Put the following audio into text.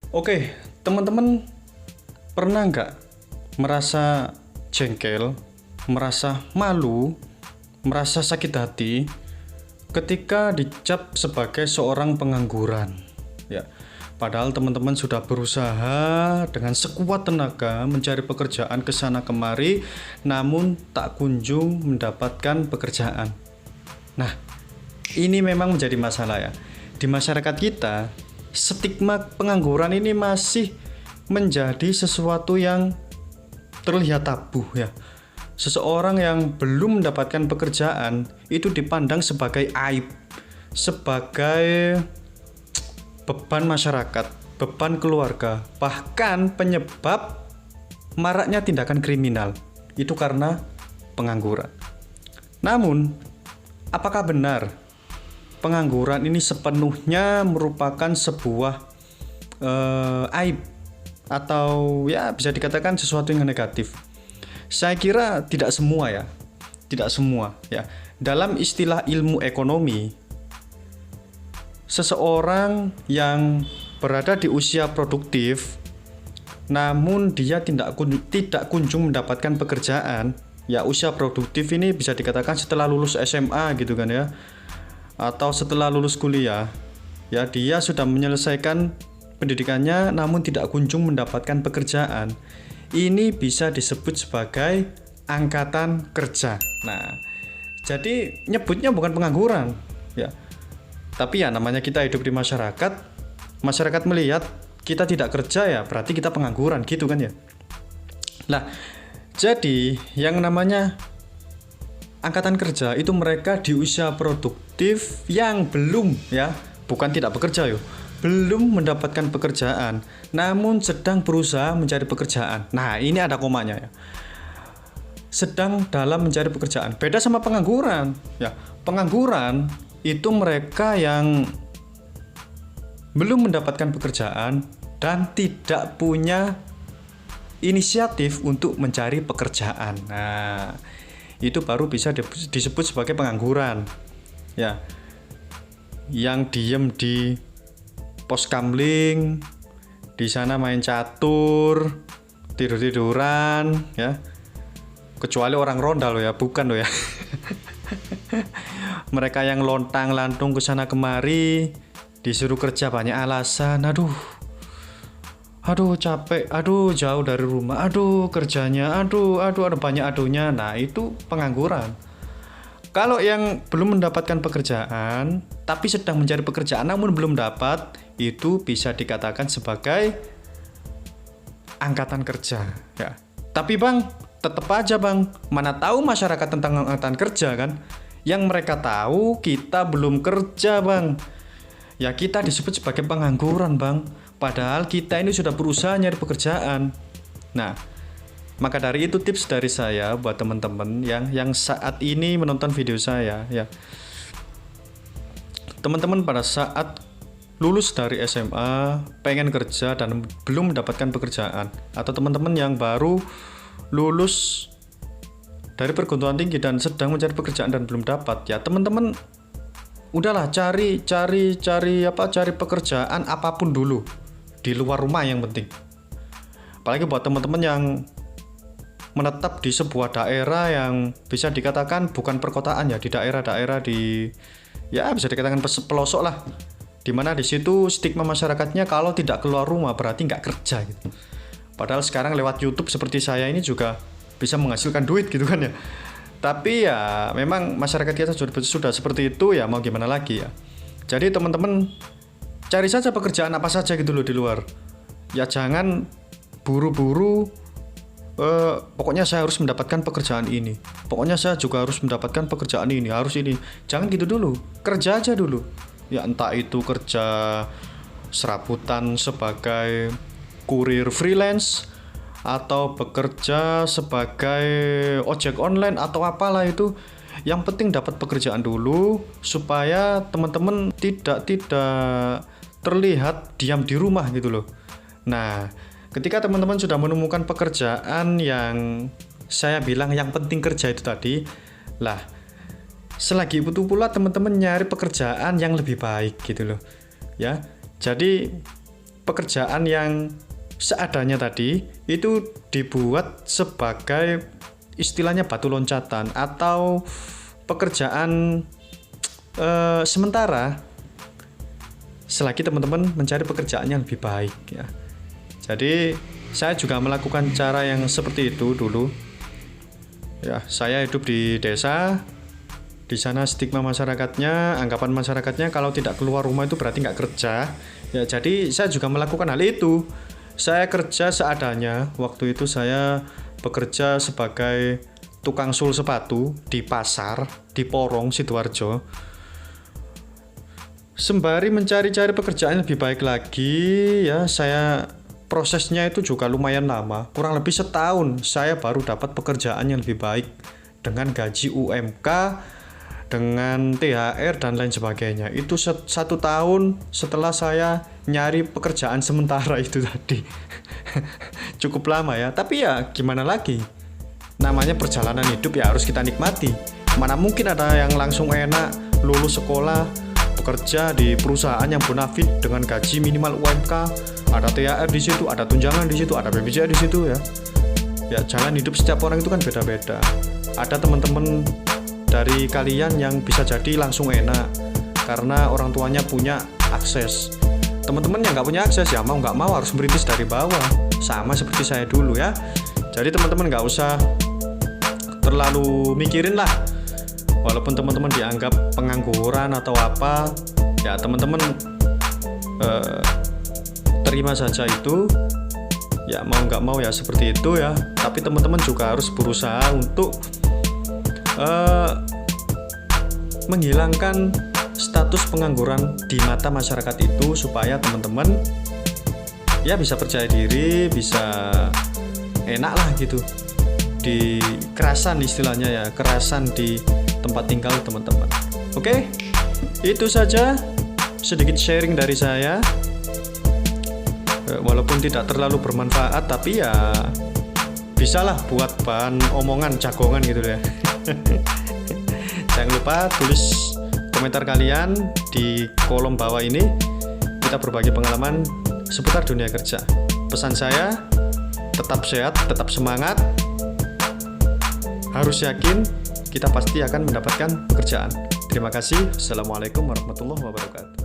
Oke, teman-teman pernah nggak merasa jengkel, merasa malu, merasa sakit hati ketika dicap sebagai seorang pengangguran? Ya, padahal teman-teman sudah berusaha dengan sekuat tenaga mencari pekerjaan ke sana kemari, namun tak kunjung mendapatkan pekerjaan. Nah, ini memang menjadi masalah ya. Di masyarakat kita, stigma pengangguran ini masih menjadi sesuatu yang terlihat tabu ya. Seseorang yang belum mendapatkan pekerjaan itu dipandang sebagai aib, sebagai beban masyarakat, beban keluarga, bahkan penyebab maraknya tindakan kriminal. Itu karena pengangguran. Namun, apakah benar pengangguran ini sepenuhnya merupakan sebuah aib atau ya bisa dikatakan sesuatu yang negatif? Saya kira tidak semua ya. Tidak semua ya. Dalam istilah ilmu ekonomi, seseorang yang berada di usia produktif namun dia tidak kunjung mendapatkan pekerjaan, ya usia produktif ini bisa dikatakan setelah lulus SMA gitu kan ya, atau setelah lulus kuliah, ya dia sudah menyelesaikan pendidikannya namun tidak kunjung mendapatkan pekerjaan. Ini bisa disebut sebagai angkatan kerja. Nah, jadi nyebutnya bukan pengangguran, ya. Tapi ya namanya kita hidup di masyarakat, masyarakat melihat kita tidak kerja ya berarti kita pengangguran gitu kan ya. Nah, jadi yang namanya angkatan kerja itu mereka di usia produktif yang belum ya, bukan tidak bekerja yo, belum mendapatkan pekerjaan, namun sedang berusaha mencari pekerjaan. Nah, ini ada komanya ya. Sedang dalam mencari pekerjaan. Beda sama pengangguran ya. Pengangguran itu mereka yang belum mendapatkan pekerjaan dan tidak punya inisiatif untuk mencari pekerjaan. Nah, itu baru bisa disebut sebagai pengangguran ya, yang diem di pos kamling, di sana main catur, tidur-tiduran ya, kecuali orang ronda loh ya, bukan loh ya. Mereka yang lontang-lantung ke sana kemari, disuruh kerja banyak alasan, aduh capek, aduh jauh dari rumah, aduh kerjanya, aduh banyak aduhnya. Nah, itu pengangguran. Kalau yang belum mendapatkan pekerjaan tapi sedang mencari pekerjaan namun belum dapat, itu bisa dikatakan sebagai angkatan kerja ya. Tapi Bang, tetap aja Bang, mana tahu masyarakat tentang angkatan kerja kan. Yang mereka tahu kita belum kerja Bang. Ya kita disebut sebagai pengangguran Bang. Padahal kita ini sudah berusaha nyari pekerjaan. Nah, maka dari itu tips dari saya buat teman-teman yang saat ini menonton video saya ya. Teman-teman pada saat lulus dari SMA, pengen kerja dan belum mendapatkan pekerjaan, atau teman-teman yang baru lulus dari perguruan tinggi dan sedang mencari pekerjaan dan belum dapat, ya teman-teman udahlah cari pekerjaan apapun dulu di luar rumah yang penting. Apalagi buat teman-teman yang menetap di sebuah daerah yang bisa dikatakan bukan perkotaan ya, di daerah-daerah di ya bisa dikatakan pelosok lah, dimana di situ stigma masyarakatnya kalau tidak keluar rumah berarti nggak kerja gitu. Padahal sekarang lewat YouTube seperti saya ini juga bisa menghasilkan duit gitu kan ya. Tapi ya memang masyarakat kita sudah seperti itu ya, mau gimana lagi ya. Jadi teman-teman cari saja pekerjaan apa saja gitu loh di luar. Ya jangan buru-buru pokoknya saya harus mendapatkan pekerjaan ini. Pokoknya saya juga harus mendapatkan pekerjaan ini, harus ini. Jangan gitu dulu. Kerja aja dulu. Ya entah itu kerja serabutan sebagai kurir freelance, atau bekerja sebagai ojek online atau apalah itu. Yang penting dapat pekerjaan dulu supaya teman-teman tidak terlihat diam di rumah gitu loh. Nah, ketika teman-teman sudah menemukan pekerjaan yang saya bilang yang penting kerja itu tadi, lah selagi itu pula teman-teman nyari pekerjaan yang lebih baik gitu loh. Ya. Jadi pekerjaan yang seadanya tadi itu dibuat sebagai istilahnya batu loncatan atau pekerjaan sementara selagi teman-teman mencari pekerjaan yang lebih baik ya. Jadi saya juga melakukan cara yang seperti itu dulu. Ya, saya hidup di desa. Di sana stigma masyarakatnya, anggapan masyarakatnya kalau tidak keluar rumah itu berarti nggak kerja. Ya, jadi saya juga melakukan hal itu. Saya kerja seadanya. Waktu itu saya bekerja sebagai tukang sul sepatu di pasar di Porong, Sidoarjo. Sembari mencari-cari pekerjaan yang lebih baik lagi, ya prosesnya itu juga lumayan lama. Kurang lebih setahun saya baru dapat pekerjaan yang lebih baik dengan gaji UMK, dengan THR dan lain sebagainya. Itu 1 tahun setelah saya nyari pekerjaan sementara itu tadi. Cukup lama ya, tapi ya gimana lagi, namanya perjalanan hidup ya harus kita nikmati. Mana mungkin ada yang langsung enak lulus sekolah bekerja di perusahaan yang bonafit dengan gaji minimal UMK, ada THR di situ, ada tunjangan di situ, ada BPJS di situ ya. Ya, jalan hidup setiap orang itu kan beda-beda. Ada teman-teman dari kalian yang bisa jadi langsung enak karena orang tuanya punya akses. Teman-teman yang nggak punya akses ya mau nggak mau harus merintis dari bawah, sama seperti saya dulu ya. Jadi teman-teman nggak usah terlalu mikirin lah, walaupun teman-teman dianggap pengangguran atau apa ya, teman-teman terima saja itu ya, mau nggak mau ya seperti itu ya. Tapi teman-teman juga harus berusaha untuk menghilangkan status pengangguran di mata masyarakat itu, supaya teman-teman ya bisa percaya diri, bisa enak lah gitu di kerasan, istilahnya ya, kerasan di tempat tinggal teman-teman. Oke, itu saja sedikit sharing dari saya, walaupun tidak terlalu bermanfaat tapi ya bisalah buat bahan omongan jagongan gitu ya. Jangan lupa tulis komentar kalian di kolom bawah ini. Kita berbagi pengalaman seputar dunia kerja. Pesan saya, tetap sehat, tetap semangat. Harus yakin kita pasti akan mendapatkan pekerjaan. Terima kasih. Assalamualaikum warahmatullahi wabarakatuh.